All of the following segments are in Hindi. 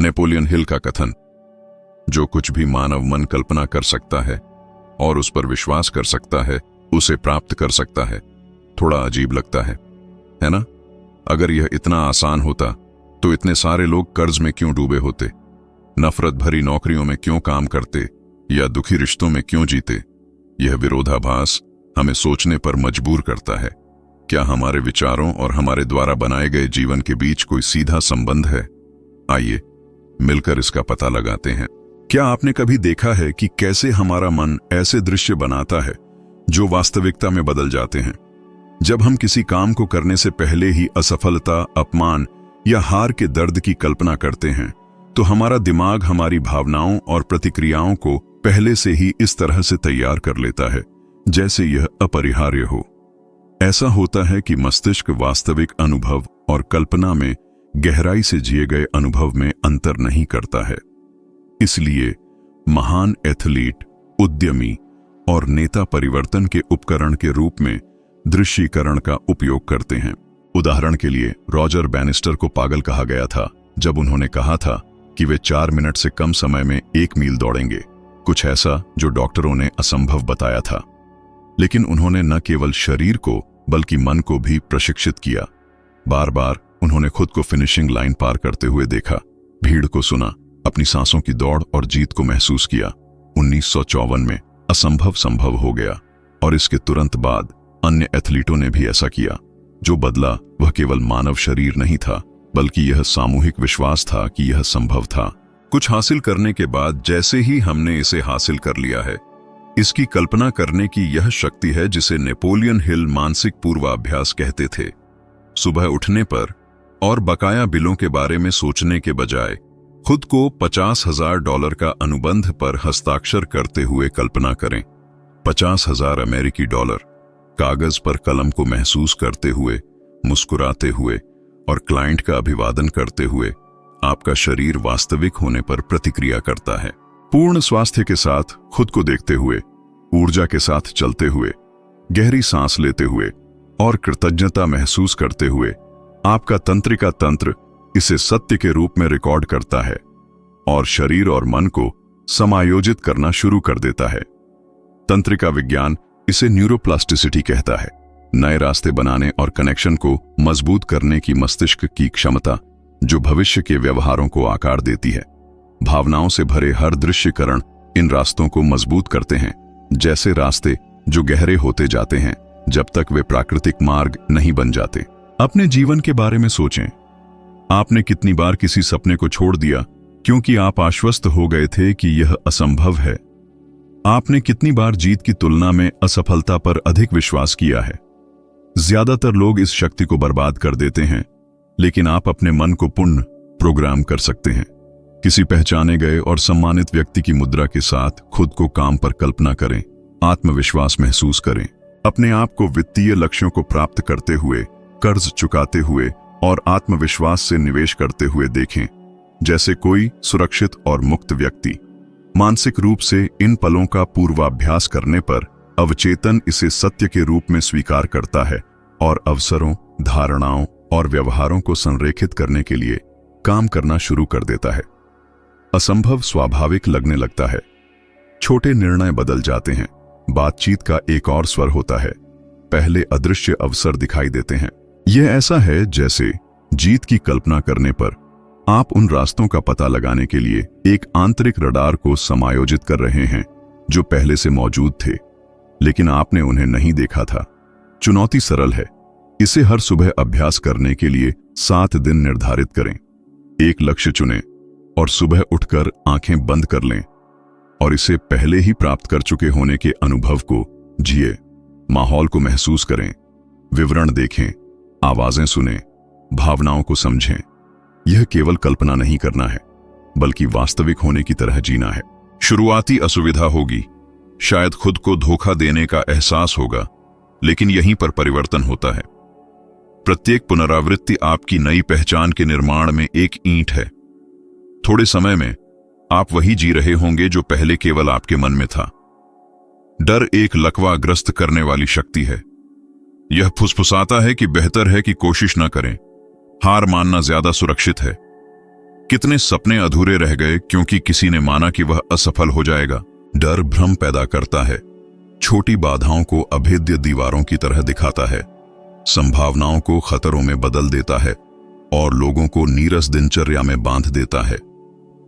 नेपोलियन हिल का कथन, जो कुछ भी मानव मन कल्पना कर सकता है और उस पर विश्वास कर सकता है, उसे प्राप्त कर सकता है, थोड़ा अजीब लगता है ना? अगर यह इतना आसान होता तो इतने सारे लोग कर्ज में क्यों डूबे होते, नफरत भरी नौकरियों में क्यों काम करते या दुखी रिश्तों में क्यों जीते? यह विरोधाभास हमें सोचने पर मजबूर करता है। क्या हमारे विचारों और हमारे द्वारा बनाए गए जीवन के बीच कोई सीधा संबंध है? आइए मिलकर इसका पता लगाते हैं। क्या आपने कभी देखा है कि कैसे हमारा मन ऐसे दृश्य बनाता है जो वास्तविकता में बदल जाते हैं? जब हम किसी काम को करने से पहले ही असफलता, अपमान या हार के दर्द की कल्पना करते हैं, तो हमारा दिमाग हमारी भावनाओं और प्रतिक्रियाओं को पहले से ही इस तरह से तैयार कर लेता है जैसे यह अपरिहार्य हो। ऐसा होता है कि मस्तिष्क वास्तविक अनुभव और कल्पना में गहराई से जिए गए अनुभव में अंतर नहीं करता है। इसलिए महान एथलीट, उद्यमी और नेता परिवर्तन के उपकरण के रूप में दृश्यीकरण का उपयोग करते हैं। उदाहरण के लिए, रॉजर बैनिस्टर को पागल कहा गया था जब उन्होंने कहा था कि वे 4 मिनट से कम समय में 1 मील दौड़ेंगे, कुछ ऐसा जो डॉक्टरों ने असंभव बताया था। लेकिन उन्होंने न केवल शरीर को बल्कि मन को भी प्रशिक्षित किया। बार बार उन्होंने खुद को फिनिशिंग लाइन पार करते हुए देखा, भीड़ को सुना, अपनी सांसों की दौड़ और जीत को महसूस किया। 1954 में असंभव संभव हो गया और इसके तुरंत बाद अन्य एथलीटों ने भी ऐसा किया। जो बदला वह केवल मानव शरीर नहीं था, बल्कि यह सामूहिक विश्वास था कि यह संभव था। कुछ हासिल करने के बाद जैसे ही हमने इसे हासिल कर लिया है, इसकी कल्पना करने की यह शक्ति है जिसे नेपोलियन हिल मानसिक पूर्वाभ्यास कहते थे। सुबह उठने पर और बकाया बिलों के बारे में सोचने के बजाय खुद को $50,000 का अनुबंध पर हस्ताक्षर करते हुए कल्पना करें। $50,000 अमेरिकी डॉलर, कागज पर कलम को महसूस करते हुए, मुस्कुराते हुए और क्लाइंट का अभिवादन करते हुए आपका शरीर वास्तविक होने पर प्रतिक्रिया करता है। पूर्ण स्वास्थ्य के साथ खुद को देखते हुए, ऊर्जा के साथ चलते हुए, गहरी सांस लेते हुए और कृतज्ञता महसूस करते हुए आपका तंत्रिका तंत्र इसे सत्य के रूप में रिकॉर्ड करता है और शरीर और मन को समायोजित करना शुरू कर देता है। तंत्रिका विज्ञान इसे न्यूरोप्लास्टिसिटी कहता है, नए रास्ते बनाने और कनेक्शन को मजबूत करने की मस्तिष्क की क्षमता जो भविष्य के व्यवहारों को आकार देती है। भावनाओं से भरे हर दृश्यकरण इन रास्तों को मजबूत करते हैं, जैसे रास्ते जो गहरे होते जाते हैं जब तक वे प्राकृतिक मार्ग नहीं बन जाते। अपने जीवन के बारे में सोचें। आपने कितनी बार किसी सपने को छोड़ दिया क्योंकि आप आश्वस्त हो गए थे कि यह असंभव है? आपने कितनी बार जीत की तुलना में असफलता पर अधिक विश्वास किया है? ज्यादातर लोग इस शक्ति को बर्बाद कर देते हैं, लेकिन आप अपने मन को पुनः प्रोग्राम कर सकते हैं। किसी पहचाने गए और सम्मानित व्यक्ति की मुद्रा के साथ खुद को काम पर कल्पना करें, आत्मविश्वास महसूस करें। अपने आप को वित्तीय लक्ष्यों को प्राप्त करते हुए, कर्ज चुकाते हुए और आत्मविश्वास से निवेश करते हुए देखें, जैसे कोई सुरक्षित और मुक्त व्यक्ति। मानसिक रूप से इन पलों का पूर्वाभ्यास करने पर अवचेतन इसे सत्य के रूप में स्वीकार करता है और अवसरों, धारणाओं और व्यवहारों को संरेखित करने के लिए काम करना शुरू कर देता है। असंभव स्वाभाविक लगने लगता है। छोटे निर्णय बदल जाते हैं। बातचीत का एक और स्वर होता है। पहले अदृश्य अवसर दिखाई देते हैं। यह ऐसा है जैसे जीत की कल्पना करने पर आप उन रास्तों का पता लगाने के लिए एक आंतरिक रडार को समायोजित कर रहे हैं जो पहले से मौजूद थे, लेकिन आपने उन्हें नहीं देखा था। चुनौती सरल है। इसे हर सुबह अभ्यास करने के लिए 7 दिन निर्धारित करें। एक लक्ष्य चुनें और सुबह उठकर आंखें बंद कर लें और इसे पहले ही प्राप्त कर चुके होने के अनुभव को जिए। माहौल को महसूस करें, विवरण देखें, आवाजें सुनें, भावनाओं को समझें। यह केवल कल्पना नहीं करना है, बल्कि वास्तविक होने की तरह जीना है। शुरुआती असुविधा होगी, शायद खुद को धोखा देने का एहसास होगा, लेकिन यहीं पर परिवर्तन होता है। प्रत्येक पुनरावृत्ति आपकी नई पहचान के निर्माण में एक ईंट है। थोड़े समय में आप वही जी रहे होंगे जो पहले केवल आपके मन में था। डर एक लकवाग्रस्त करने वाली शक्ति है। यह फुसफुसाता है कि बेहतर है कि कोशिश न करें, हार मानना ज्यादा सुरक्षित है। कितने सपने अधूरे रह गए क्योंकि किसी ने माना कि वह असफल हो जाएगा। डर भ्रम पैदा करता है, छोटी बाधाओं को अभेद्य दीवारों की तरह दिखाता है, संभावनाओं को खतरों में बदल देता है और लोगों को नीरस दिनचर्या में बांध देता है।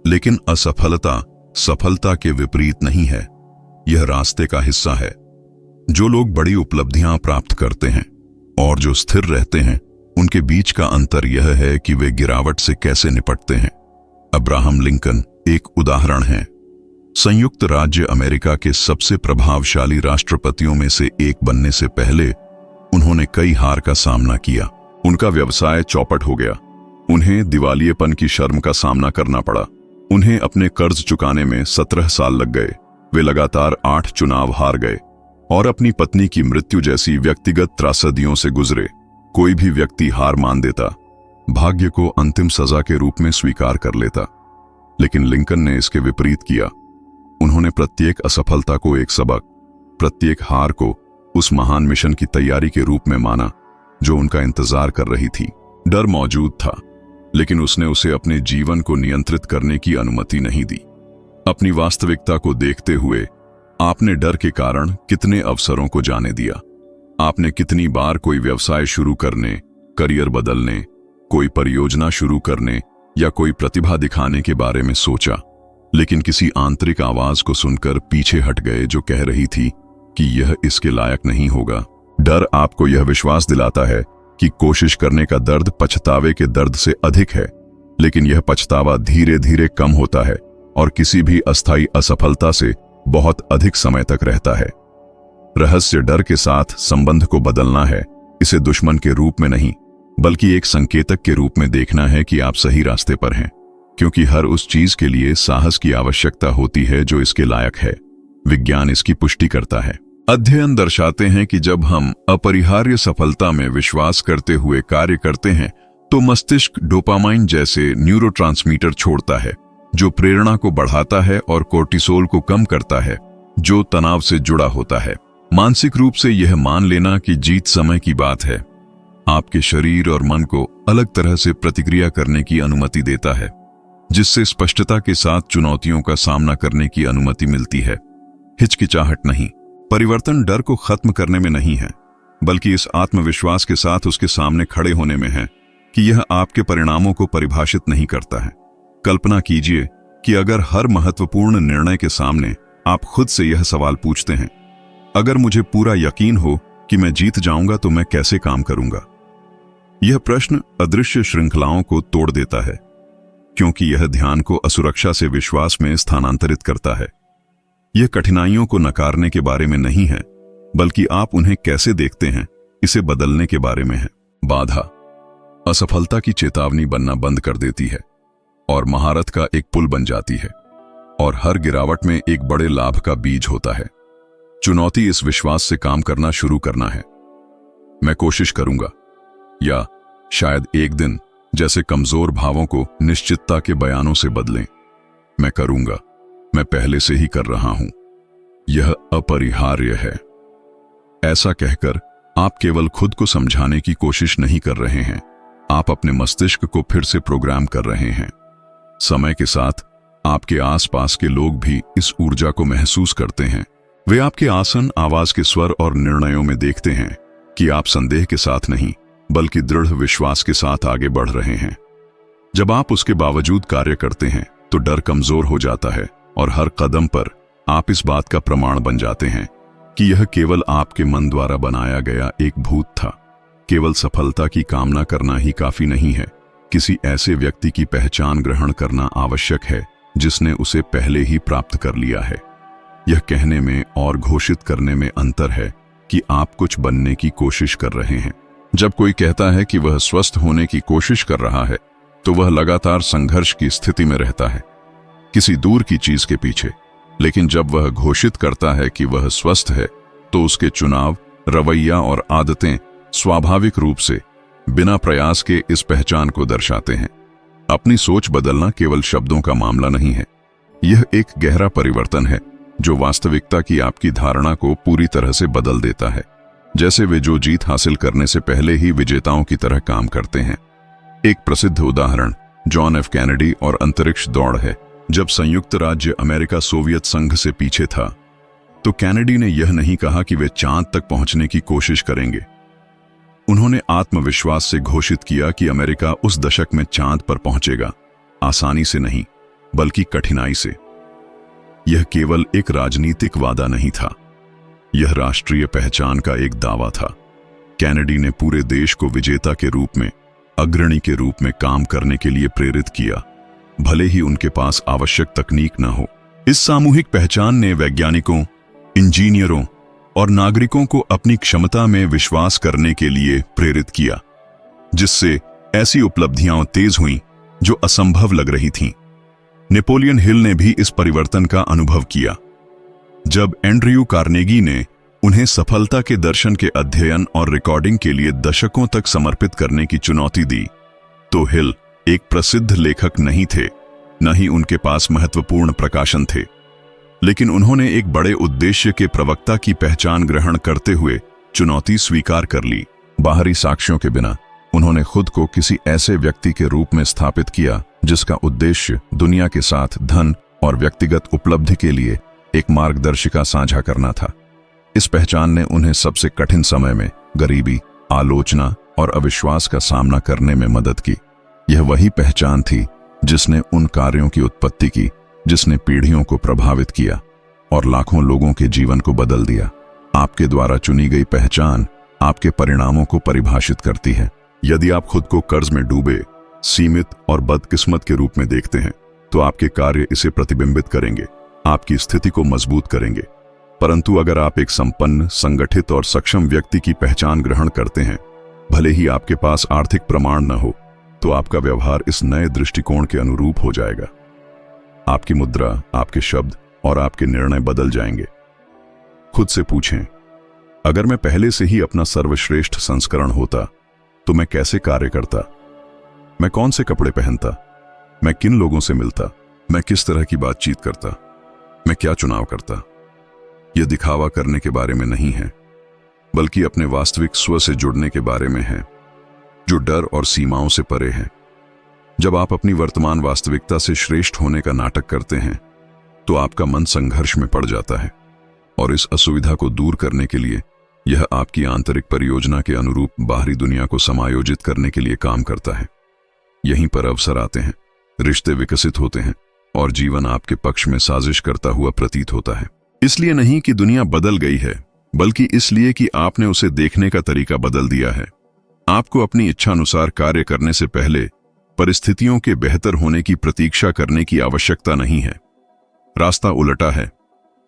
लेकिन असफलता सफलता के विपरीत नहीं है, यह रास्ते का हिस्सा है। जो लोग बड़ी उपलब्धियां प्राप्त करते हैं और जो स्थिर रहते हैं, उनके बीच का अंतर यह है कि वे गिरावट से कैसे निपटते हैं। अब्राहम लिंकन एक उदाहरण है। संयुक्त राज्य अमेरिका के सबसे प्रभावशाली राष्ट्रपतियों में से एक बनने से पहले उन्होंने कई हार का सामना किया। उनका व्यवसाय चौपट हो गया, उन्हें दिवालियेपन की शर्म का सामना करना पड़ा, उन्हें अपने कर्ज चुकाने में 17 साल लग गए। वे लगातार 8 चुनाव हार गए और अपनी पत्नी की मृत्यु जैसी व्यक्तिगत त्रासदियों से गुजरे। कोई भी व्यक्ति हार मान देता, भाग्य को अंतिम सजा के रूप में स्वीकार कर लेता, लेकिन लिंकन ने इसके विपरीत किया। उन्होंने प्रत्येक असफलता को एक सबक, प्रत्येक हार को उस महान मिशन की तैयारी के रूप में माना जो उनका इंतजार कर रही थी। डर मौजूद था, लेकिन उसने उसे अपने जीवन को नियंत्रित करने की अनुमति नहीं दी। अपनी वास्तविकता को देखते हुए आपने डर के कारण कितने अवसरों को जाने दिया। आपने कितनी बार कोई व्यवसाय शुरू करने, करियर बदलने, कोई परियोजना शुरू करने या कोई प्रतिभा दिखाने के बारे में सोचा, लेकिन किसी आंतरिक आवाज को सुनकर पीछे हट गए जो कह रही थी कि यह इसके लायक नहीं होगा। डर आपको यह विश्वास दिलाता है कि कोशिश करने का दर्द पछतावे के दर्द से अधिक है, लेकिन यह पछतावा धीरे धीरे कम होता है और किसी भी अस्थायी असफलता से बहुत अधिक समय तक रहता है। रहस्य डर के साथ संबंध को बदलना है, इसे दुश्मन के रूप में नहीं बल्कि एक संकेतक के रूप में देखना है कि आप सही रास्ते पर हैं, क्योंकि हर उस चीज के लिए साहस की आवश्यकता होती है जो इसके लायक है। विज्ञान इसकी पुष्टि करता है। अध्ययन दर्शाते हैं कि जब हम अपरिहार्य सफलता में विश्वास करते हुए कार्य करते हैं तो मस्तिष्क डोपामाइन जैसे न्यूरोट्रांसमीटर छोड़ता है जो प्रेरणा को बढ़ाता है और कोर्टिसोल को कम करता है जो तनाव से जुड़ा होता है। मानसिक रूप से यह मान लेना कि जीत समय की बात है आपके शरीर और मन को अलग तरह से प्रतिक्रिया करने की अनुमति देता है, जिससे स्पष्टता के साथ चुनौतियों का सामना करने की अनुमति मिलती है। हिचकिचाहट नहीं। परिवर्तन डर को खत्म करने में नहीं है, बल्कि इस आत्मविश्वास के साथ उसके सामने खड़े होने में है कि यह आपके परिणामों को परिभाषित नहीं करता है। कल्पना कीजिए कि अगर हर महत्वपूर्ण निर्णय के सामने आप खुद से यह सवाल पूछते हैं, अगर मुझे पूरा यकीन हो कि मैं जीत जाऊंगा तो मैं कैसे काम करूंगा? यह प्रश्न अदृश्य श्रृंखलाओं को तोड़ देता है, क्योंकि यह ध्यान को असुरक्षा से विश्वास में स्थानांतरित करता है। यह कठिनाइयों को नकारने के बारे में नहीं है, बल्कि आप उन्हें कैसे देखते हैं, इसे बदलने के बारे में है। बाधा असफलता की चेतावनी बनना बंद कर देती है और महारत का एक पुल बन जाती है, और हर गिरावट में एक बड़े लाभ का बीज होता है। चुनौती इस विश्वास से काम करना शुरू करना है। मैं कोशिश करूंगा, या शायद एक दिन जैसे कमजोर भावों को निश्चितता के बयानों से बदलें। मैं करूंगा, मैं पहले से ही कर रहा हूं, यह अपरिहार्य है। ऐसा कहकर आप केवल खुद को समझाने की कोशिश नहीं कर रहे हैं, आप अपने मस्तिष्क को फिर से प्रोग्राम कर रहे हैं। समय के साथ आपके आसपास के लोग भी इस ऊर्जा को महसूस करते हैं। वे आपके आसन, आवाज के स्वर और निर्णयों में देखते हैं कि आप संदेह के साथ नहीं बल्कि दृढ़ विश्वास के साथ आगे बढ़ रहे हैं। जब आप उसके बावजूद कार्य करते हैं तो डर कमजोर हो जाता है और हर कदम पर आप इस बात का प्रमाण बन जाते हैं कि यह केवल आपके मन द्वारा बनाया गया एक भूत था। केवल सफलता की कामना करना ही काफी नहीं है, किसी ऐसे व्यक्ति की पहचान ग्रहण करना आवश्यक है जिसने उसे पहले ही प्राप्त कर लिया है। यह कहने में और घोषित करने में अंतर है कि आप कुछ बनने की कोशिश कर रहे हैं। जब कोई कहता है कि वह स्वस्थ होने की कोशिश कर रहा है तो वह लगातार संघर्ष की स्थिति में रहता है, किसी दूर की चीज के पीछे। लेकिन जब वह घोषित करता है कि वह स्वस्थ है तो उसके चुनाव, रवैया और आदतें स्वाभाविक रूप से बिना प्रयास के इस पहचान को दर्शाते हैं। अपनी सोच बदलना केवल शब्दों का मामला नहीं है, यह एक गहरा परिवर्तन है जो वास्तविकता की आपकी धारणा को पूरी तरह से बदल देता है। जैसे वे जो जीत हासिल करने से पहले ही विजेताओं की तरह काम करते हैं। एक प्रसिद्ध उदाहरण जॉन एफ कैनेडी और अंतरिक्ष दौड़ है। जब संयुक्त राज्य अमेरिका सोवियत संघ से पीछे था तो कैनेडी ने यह नहीं कहा कि वे चांद तक पहुंचने की कोशिश करेंगे। उन्होंने आत्मविश्वास से घोषित किया कि अमेरिका उस दशक में चांद पर पहुंचेगा, आसानी से नहीं बल्कि कठिनाई से। यह केवल एक राजनीतिक वादा नहीं था, यह राष्ट्रीय पहचान का एक दावा था। कैनेडी ने पूरे देश को विजेता के रूप में, अग्रणी के रूप में काम करने के लिए प्रेरित किया, भले ही उनके पास आवश्यक तकनीक न हो। इस सामूहिक पहचान ने वैज्ञानिकों, इंजीनियरों और नागरिकों को अपनी क्षमता में विश्वास करने के लिए प्रेरित किया, जिससे ऐसी उपलब्धियां तेज हुईं जो असंभव लग रही थीं। नेपोलियन हिल ने भी इस परिवर्तन का अनुभव किया। जब एंड्रयू कार्नेगी ने उन्हें सफलता के दर्शन के अध्ययन और रिकॉर्डिंग के लिए दशकों तक समर्पित करने की चुनौती दी, तो हिल एक प्रसिद्ध लेखक नहीं थे, न ही उनके पास महत्वपूर्ण प्रकाशन थे, लेकिन उन्होंने एक बड़े उद्देश्य के प्रवक्ता की पहचान ग्रहण करते हुए चुनौती स्वीकार कर ली। बाहरी साक्ष्यों के बिना उन्होंने खुद को किसी ऐसे व्यक्ति के रूप में स्थापित किया जिसका उद्देश्य दुनिया के साथ धन और व्यक्तिगत उपलब्धि के लिए एक मार्गदर्शिका साझा करना था। इस पहचान ने उन्हें सबसे कठिन समय में गरीबी, आलोचना और अविश्वास का सामना करने में मदद की। यह वही पहचान थी जिसने उन कार्यों की उत्पत्ति की जिसने पीढ़ियों को प्रभावित किया और लाखों लोगों के जीवन को बदल दिया। आपके द्वारा चुनी गई पहचान आपके परिणामों को परिभाषित करती है। यदि आप खुद को कर्ज में डूबे, सीमित और बदकिस्मत के रूप में देखते हैं, तो आपके कार्य इसे प्रतिबिंबित करेंगे, आपकी स्थिति को मजबूत करेंगे। परंतु अगर आप एक संपन्न, संगठित और सक्षम व्यक्ति की पहचान ग्रहण करते हैं, भले ही आपके पास आर्थिक प्रमाण न हो, तो आपका व्यवहार इस नए दृष्टिकोण के अनुरूप हो जाएगा। आपकी मुद्रा, आपके शब्द और आपके निर्णय बदल जाएंगे। खुद से पूछें, अगर मैं पहले से ही अपना सर्वश्रेष्ठ संस्करण होता तो मैं कैसे कार्य करता? मैं कौन से कपड़े पहनता? मैं किन लोगों से मिलता? मैं किस तरह की बातचीत करता? मैं क्या चुनाव करता? यह दिखावा करने के बारे में नहीं है, बल्कि अपने वास्तविक स्व से जुड़ने के बारे में है, जो डर और सीमाओं से परे है। जब आप अपनी वर्तमान वास्तविकता से श्रेष्ठ होने का नाटक करते हैं, तो आपका मन संघर्ष में पड़ जाता है, और इस असुविधा को दूर करने के लिए यह आपकी आंतरिक परियोजना के अनुरूप बाहरी दुनिया को समायोजित करने के लिए काम करता है। यहीं पर अवसर आते हैं, रिश्ते विकसित होते हैं और जीवन आपके पक्ष में साजिश करता हुआ प्रतीत होता है। इसलिए नहीं कि दुनिया बदल गई है, बल्कि इसलिए कि आपने उसे देखने का तरीका बदल दिया है। आपको अपनी इच्छानुसार कार्य करने से पहले परिस्थितियों के बेहतर होने की प्रतीक्षा करने की आवश्यकता नहीं है। रास्ता उलटा है।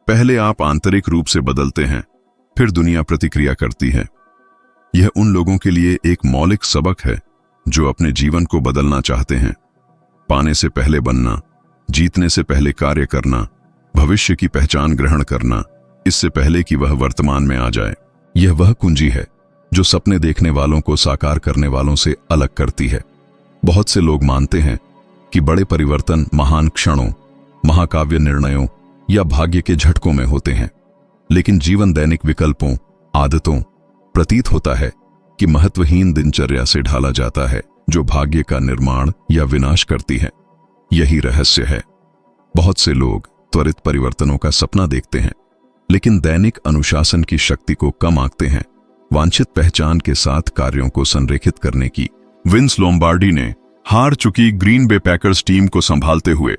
पहले आप आंतरिक रूप से बदलते हैं, फिर दुनिया प्रतिक्रिया करती है। यह उन लोगों के लिए एक मौलिक सबक है जो अपने जीवन को बदलना चाहते हैं। पाने से पहले बनना, जीतने से पहले कार्य करना, भविष्य की पहचान ग्रहण करना, इससे पहले कि वह वर्तमान में आ जाए। यह वह कुंजी है जो सपने देखने वालों को साकार करने वालों से अलग करती है। बहुत से लोग मानते हैं कि बड़े परिवर्तन महान क्षणों, महाकाव्य निर्णयों या भाग्य के झटकों में होते हैं, लेकिन जीवन दैनिक विकल्पों, आदतों, प्रतीत होता है कि महत्वहीन दिनचर्या से ढाला जाता है, जो भाग्य का निर्माण या विनाश करती है। यही रहस्य है। बहुत से लोग त्वरित परिवर्तनों का सपना देखते हैं, लेकिन दैनिक अनुशासन की शक्ति को कम आंकते हैं, वांछित पहचान के साथ कार्यों को संरेखित करने की। विंस लोम्बार्डी ने हार चुकी ग्रीन बे पैकर्स टीम को संभालते हुए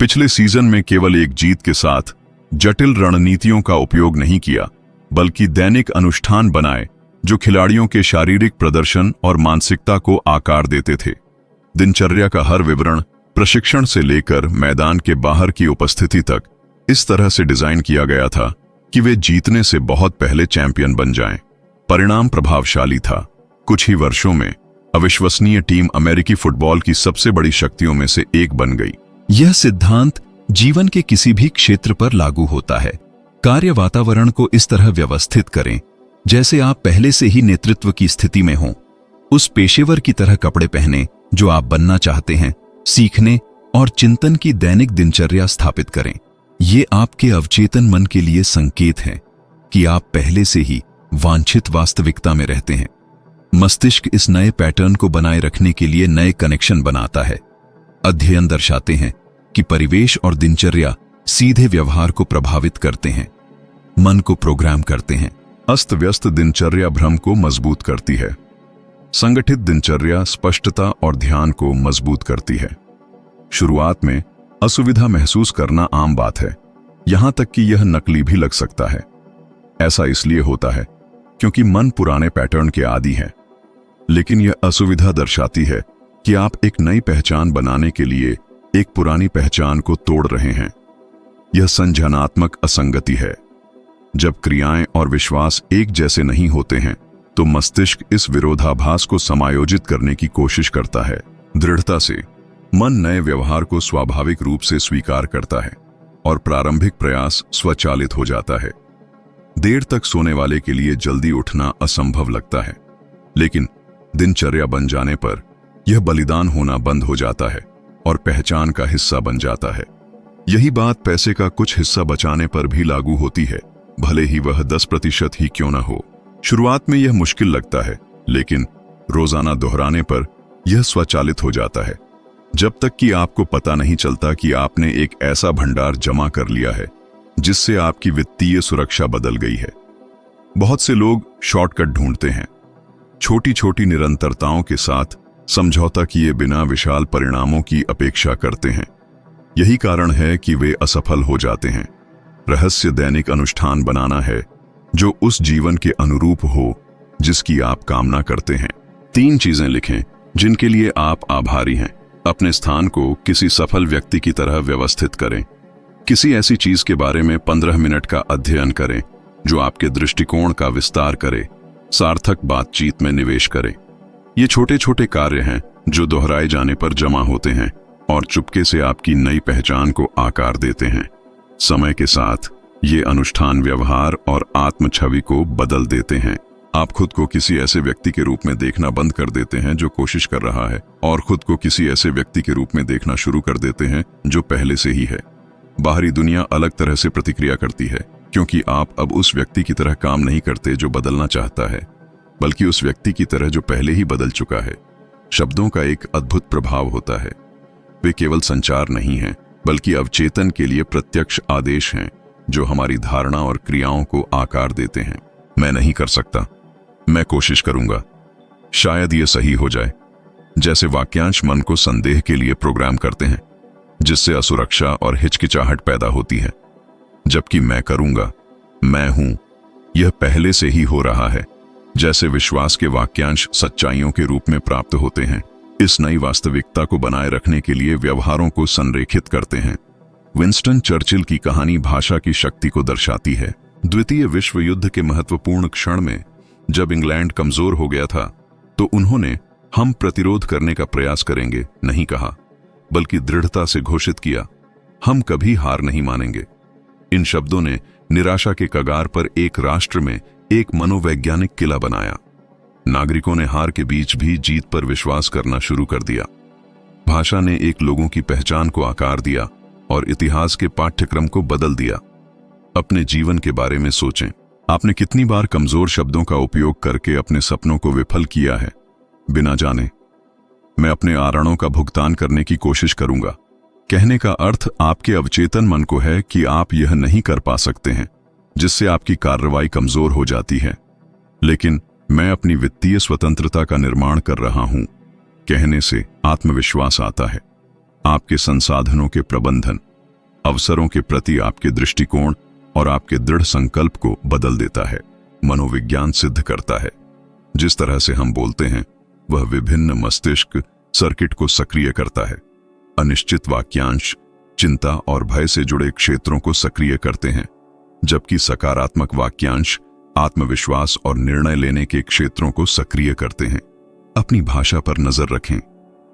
पिछले सीजन में केवल एक जीत के साथ जटिल रणनीतियों का उपयोग नहीं किया, बल्कि दैनिक अनुष्ठान बनाए जो खिलाड़ियों के शारीरिक प्रदर्शन और मानसिकता को आकार देते थे। दिनचर्या का हर विवरण, प्रशिक्षण से लेकर मैदान के बाहर की उपस्थिति तक, इस तरह से डिजाइन किया गया था कि वे जीतने से बहुत पहले चैंपियन बन जाएं। परिणाम प्रभावशाली था। कुछ ही वर्षों में अविश्वसनीय टीम अमेरिकी फुटबॉल की सबसे बड़ी शक्तियों में से एक बन गई। यह सिद्धांत जीवन के किसी भी क्षेत्र पर लागू होता है। कार्य वातावरण को इस तरह व्यवस्थित करें जैसे आप पहले से ही नेतृत्व की स्थिति में हों। उस पेशेवर की तरह कपड़े पहने जो आप बनना चाहते हैं। सीखने और चिंतन की दैनिक दिनचर्या स्थापित करें। ये आपके अवचेतन मन के लिए संकेत है कि आप पहले से ही वांछित वास्तविकता में रहते हैं। मस्तिष्क इस नए पैटर्न को बनाए रखने के लिए नए कनेक्शन बनाता है। अध्ययन दर्शाते हैं कि परिवेश और दिनचर्या सीधे व्यवहार को प्रभावित करते हैं, मन को प्रोग्राम करते हैं। अस्त व्यस्त दिनचर्या भ्रम को मजबूत करती है। संगठित दिनचर्या स्पष्टता और ध्यान को मजबूत करती है। शुरुआत में असुविधा महसूस करना आम बात है, यहां तक कि यह नकली भी लग सकता है। ऐसा इसलिए होता है क्योंकि मन पुराने पैटर्न के आदी है। लेकिन यह असुविधा दर्शाती है कि आप एक नई पहचान बनाने के लिए एक पुरानी पहचान को तोड़ रहे हैं। यह संज्ञानात्मक असंगति है। जब क्रियाएं और विश्वास एक जैसे नहीं होते हैं तो मस्तिष्क इस विरोधाभास को समायोजित करने की कोशिश करता है। दृढ़ता से मन नए व्यवहार को स्वाभाविक रूप से स्वीकार करता है और प्रारंभिक प्रयास स्वचालित हो जाता है। देर तक सोने वाले के लिए जल्दी उठना असंभव लगता है, लेकिन दिनचर्या बन जाने पर यह बलिदान होना बंद हो जाता है और पहचान का हिस्सा बन जाता है। यही बात पैसे का कुछ हिस्सा बचाने पर भी लागू होती है, भले ही वह 10% ही क्यों न हो। शुरुआत में यह मुश्किल लगता है, लेकिन रोजाना दोहराने पर यह स्वचालित हो जाता है, जब तक कि आपको पता नहीं चलता कि आपने एक ऐसा भंडार जमा कर लिया है जिससे आपकी वित्तीय सुरक्षा बदल गई है। बहुत से लोग शॉर्टकट ढूंढते हैं, छोटी छोटी निरंतरताओं के साथ समझौता किए बिना विशाल परिणामों की अपेक्षा करते हैं। यही कारण है कि वे असफल हो जाते हैं। रहस्य दैनिक अनुष्ठान बनाना है जो उस जीवन के अनुरूप हो जिसकी आप कामना करते हैं। 3 चीजें लिखें जिनके लिए आप आभारी हैं। अपने स्थान को किसी सफल व्यक्ति की तरह व्यवस्थित करें। किसी ऐसी चीज के बारे में 15 मिनट का अध्ययन करें जो आपके दृष्टिकोण का विस्तार करे। सार्थक बातचीत में निवेश करें। ये छोटे छोटे कार्य हैं जो दोहराए जाने पर जमा होते हैं और चुपके से आपकी नई पहचान को आकार देते हैं। समय के साथ ये अनुष्ठान व्यवहार और आत्म छवि को बदल देते हैं। आप खुद को किसी ऐसे व्यक्ति के रूप में देखना बंद कर देते हैं जो कोशिश कर रहा है और खुद को किसी ऐसे व्यक्ति के रूप में देखना शुरू कर देते हैं जो पहले से ही है। बाहरी दुनिया अलग तरह से प्रतिक्रिया करती है क्योंकि आप अब उस व्यक्ति की तरह काम नहीं करते जो बदलना चाहता है, बल्कि उस व्यक्ति की तरह जो पहले ही बदल चुका है। शब्दों का एक अद्भुत प्रभाव होता है। वे केवल संचार नहीं हैं, बल्कि अवचेतन के लिए प्रत्यक्ष आदेश हैं जो हमारी धारणा और क्रियाओं को आकार देते हैं। मैं नहीं कर सकता, मैं कोशिश करूंगा, शायद ये सही हो जाए, जैसे वाक्यांश मन को संदेह के लिए प्रोग्राम करते हैं, जिससे असुरक्षा और हिचकिचाहट पैदा होती है। जबकि मैं करूंगा, मैं हूं, यह पहले से ही हो रहा है। जैसे विश्वास के वाक्यांश सच्चाइयों के रूप में प्राप्त होते हैं, इस नई वास्तविकता को बनाए रखने के लिए व्यवहारों को संरेखित करते हैं। विंस्टन चर्चिल की कहानी भाषा की शक्ति को दर्शाती है। द्वितीय विश्व युद्ध के महत्वपूर्ण क्षण में जब इंग्लैंड कमजोर हो गया था, तो उन्होंने हम प्रतिरोध करने का प्रयास करेंगे नहीं कहा, बल्कि दृढ़ता से घोषित किया, हम कभी हार नहीं मानेंगे। इन शब्दों ने निराशा के कगार पर एक राष्ट्र में एक मनोवैज्ञानिक किला बनाया। नागरिकों ने हार के बीच भी जीत पर विश्वास करना शुरू कर दिया। भाषा ने एक लोगों की पहचान को आकार दिया और इतिहास के पाठ्यक्रम को बदल दिया। अपने जीवन के बारे में सोचें। आपने कितनी बार कमजोर शब्दों का उपयोग करके अपने सपनों को विफल किया है, बिना जाने? मैं अपने आरणों का भुगतान करने की कोशिश करूंगा। कहने का अर्थ आपके अवचेतन मन को है कि आप यह नहीं कर पा सकते हैं, जिससे आपकी कार्रवाई कमजोर हो जाती है। लेकिन मैं अपनी वित्तीय स्वतंत्रता का निर्माण कर रहा हूं, कहने से आत्मविश्वास आता है। आपके संसाधनों के प्रबंधन, अवसरों के प्रति आपके दृष्टिकोण और आपके दृढ़ संकल्प को बदल देता है। मनोविज्ञान सिद्ध करता है, जिस तरह से हम बोलते हैं वह विभिन्न मस्तिष्क सर्किट को सक्रिय करता है। अनिश्चित वाक्यांश चिंता और भय से जुड़े क्षेत्रों को सक्रिय करते हैं, जबकि सकारात्मक वाक्यांश आत्मविश्वास और निर्णय लेने के क्षेत्रों को सक्रिय करते हैं। अपनी भाषा पर नजर रखें।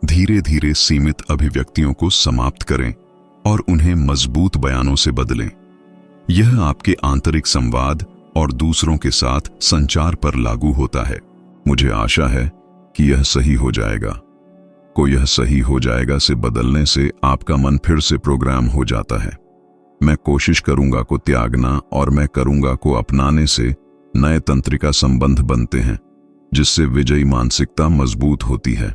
धीरे धीरे सीमित अभिव्यक्तियों को समाप्त करें और उन्हें मजबूत बयानों से बदलें। यह आपके आंतरिक संवाद और दूसरों के साथ संचार पर लागू होता है। मुझे आशा है कि यह सही हो जाएगा। को यह सही हो जाएगा से बदलने से आपका मन फिर से प्रोग्राम हो जाता है। मैं कोशिश करूंगा को त्यागना और मैं करूंगा को अपनाने से नए तंत्रिका संबंध बनते हैं, जिससे विजयी मानसिकता मजबूत होती है।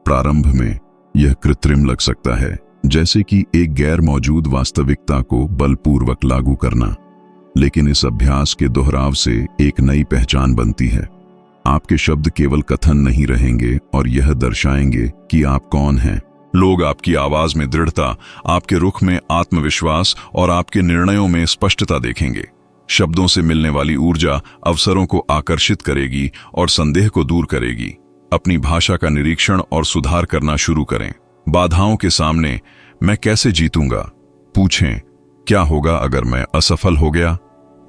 प्रारंभ में यह कृत्रिम लग सकता है, जैसे कि एक गैर मौजूद वास्तविकता को बलपूर्वक लागू करना, लेकिन इस अभ्यास के दोहराव से एक नई पहचान बनती है। आपके शब्द केवल कथन नहीं रहेंगे और यह दर्शाएंगे कि आप कौन हैं। लोग आपकी आवाज में दृढ़ता, आपके रुख में आत्मविश्वास और आपके निर्णयों में स्पष्टता देखेंगे। शब्दों से मिलने वाली ऊर्जा अवसरों को आकर्षित करेगी और संदेह को दूर करेगी। अपनी भाषा का निरीक्षण और सुधार करना शुरू करें। बाधाओं के सामने मैं कैसे जीतूंगा पूछें, क्या होगा अगर मैं असफल हो गया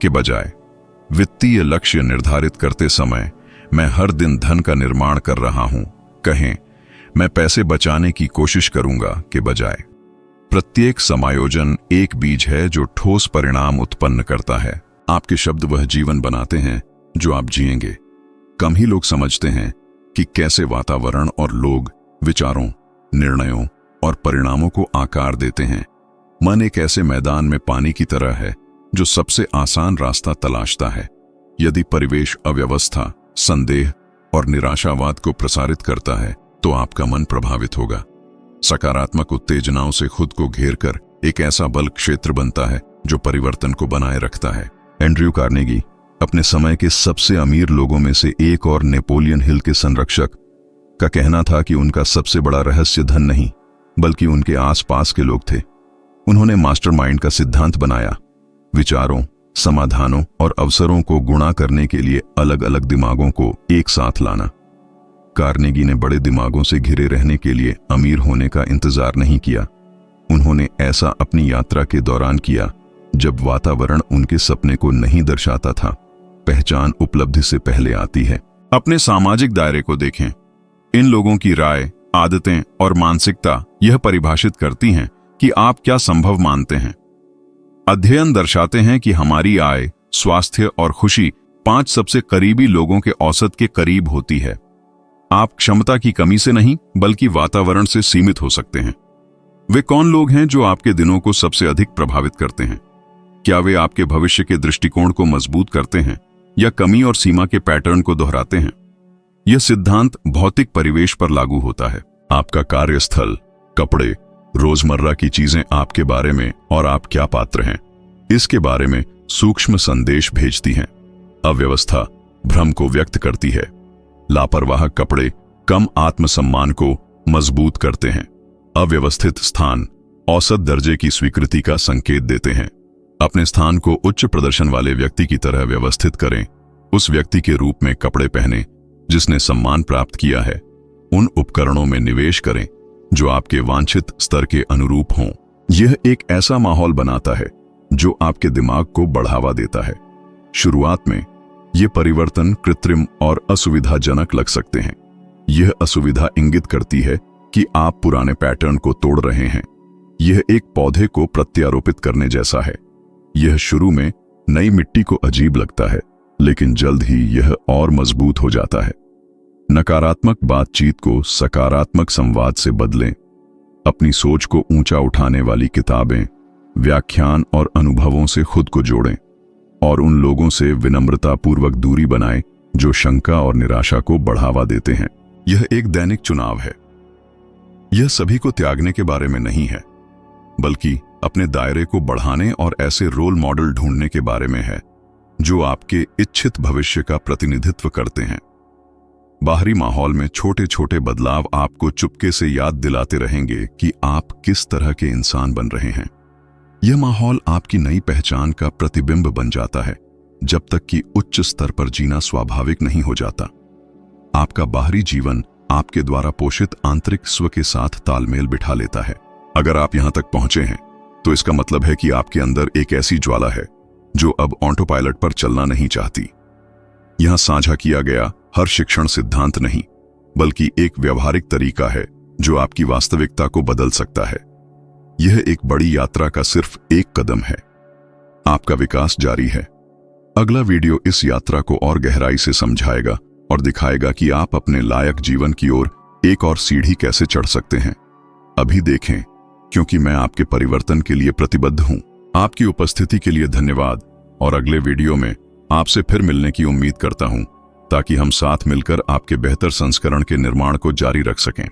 के बजाय वित्तीय लक्ष्य निर्धारित करते समय मैं हर दिन धन का निर्माण कर रहा हूं कहें, मैं पैसे बचाने की कोशिश करूंगा के बजाय। प्रत्येक समायोजन एक बीज है जो ठोस परिणाम उत्पन्न करता है। आपके शब्द वह जीवन बनाते हैं जो आप जिएंगे। कम ही लोग समझते हैं कि कैसे वातावरण और लोग विचारों, निर्णयों और परिणामों को आकार देते हैं। मन एक ऐसे मैदान में पानी की तरह है जो सबसे आसान रास्ता तलाशता है। यदि परिवेश अव्यवस्था, संदेह और निराशावाद को प्रसारित करता है तो आपका मन प्रभावित होगा। सकारात्मक उत्तेजनाओं से खुद को घेरकर एक ऐसा बल क्षेत्र बनता है जो परिवर्तन को बनाए रखता है। एंड्रयू कार्नेगी अपने समय के सबसे अमीर लोगों में से एक और नेपोलियन हिल के संरक्षक का कहना था कि उनका सबसे बड़ा रहस्य धन नहीं बल्कि उनके आसपास के लोग थे। उन्होंने मास्टरमाइंड का सिद्धांत बनाया, विचारों, समाधानों और अवसरों को गुणा करने के लिए अलग अलग दिमागों को एक साथ लाना। कार्नेगी ने बड़े दिमागों से घिरे रहने के लिए अमीर होने का इंतजार नहीं किया। उन्होंने ऐसा अपनी यात्रा के दौरान किया जब वातावरण उनके सपने को नहीं दर्शाता था। पहचान उपलब्धि से पहले आती है। अपने सामाजिक दायरे को देखें। इन लोगों की राय, आदतें और मानसिकता यह परिभाषित करती हैं कि आप क्या संभव मानते हैं। अध्ययन दर्शाते हैं कि हमारी आय, स्वास्थ्य और खुशी 5 सबसे करीबी लोगों के औसत के करीब होती है। आप क्षमता की कमी से नहीं बल्कि वातावरण से सीमित हो सकते हैं। वे कौन लोग हैं जो आपके दिनों को सबसे अधिक प्रभावित करते हैं? क्या वे आपके भविष्य के दृष्टिकोण को मजबूत करते हैं या कमी और सीमा के पैटर्न को दोहराते हैं? यह सिद्धांत भौतिक परिवेश पर लागू होता है। आपका कार्यस्थल, कपड़े, रोजमर्रा की चीजें आपके बारे में और आप क्या पात्र हैं इसके बारे में सूक्ष्म संदेश भेजती हैं। अव्यवस्था भ्रम को व्यक्त करती है। लापरवाह कपड़े कम आत्मसम्मान को मजबूत करते हैं। अव्यवस्थित स्थान औसत दर्जे की स्वीकृति का संकेत देते हैं। अपने स्थान को उच्च प्रदर्शन वाले व्यक्ति की तरह व्यवस्थित करें। उस व्यक्ति के रूप में कपड़े पहने जिसने सम्मान प्राप्त किया है। उन उपकरणों में निवेश करें जो आपके वांछित स्तर के अनुरूप हों। यह एक ऐसा माहौल बनाता है जो आपके दिमाग को बढ़ावा देता है। शुरुआत में ये परिवर्तन कृत्रिम और असुविधाजनक लग सकते हैं। यह असुविधा इंगित करती है कि आप पुराने पैटर्न को तोड़ रहे हैं। यह एक पौधे को प्रत्यारोपित करने जैसा है। यह शुरू में नई मिट्टी को अजीब लगता है, लेकिन जल्द ही यह और मजबूत हो जाता है। नकारात्मक बातचीत को सकारात्मक संवाद से बदलें। अपनी सोच को ऊंचा उठाने वाली किताबें, व्याख्यान और अनुभवों से खुद को जोड़ें और उन लोगों से विनम्रतापूर्वक दूरी बनाएं जो शंका और निराशा को बढ़ावा देते हैं। यह एक दैनिक चुनाव है। यह सभी को त्यागने के बारे में नहीं है, बल्कि अपने दायरे को बढ़ाने और ऐसे रोल मॉडल ढूंढने के बारे में है जो आपके इच्छित भविष्य का प्रतिनिधित्व करते हैं। बाहरी माहौल में छोटे छोटे बदलाव आपको चुपके से याद दिलाते रहेंगे कि आप किस तरह के इंसान बन रहे हैं। यह माहौल आपकी नई पहचान का प्रतिबिंब बन जाता है, जब तक कि उच्च स्तर पर जीना स्वाभाविक नहीं हो जाता। आपका बाहरी जीवन आपके द्वारा पोषित आंतरिक स्व के साथ तालमेल बिठा लेता है। अगर आप यहां तक पहुंचे हैं तो इसका मतलब है कि आपके अंदर एक ऐसी ज्वाला है जो अब ऑटो पायलट पर चलना नहीं चाहती। यहां साझा किया गया हर शिक्षण सिद्धांत नहीं, बल्कि एक व्यवहारिक तरीका है जो आपकी वास्तविकता को बदल सकता है। यह एक बड़ी यात्रा का सिर्फ एक कदम है। आपका विकास जारी है। अगला वीडियो इस यात्रा को और गहराई से समझाएगा और दिखाएगा कि आप अपने लायक जीवन की ओर एक और सीढ़ी कैसे चढ़ सकते हैं। अभी देखें, क्योंकि मैं आपके परिवर्तन के लिए प्रतिबद्ध हूं। आपकी उपस्थिति के लिए धन्यवाद और अगले वीडियो में आपसे फिर मिलने की उम्मीद करता हूं, ताकि हम साथ मिलकर आपके बेहतर संस्करण के निर्माण को जारी रख सकें।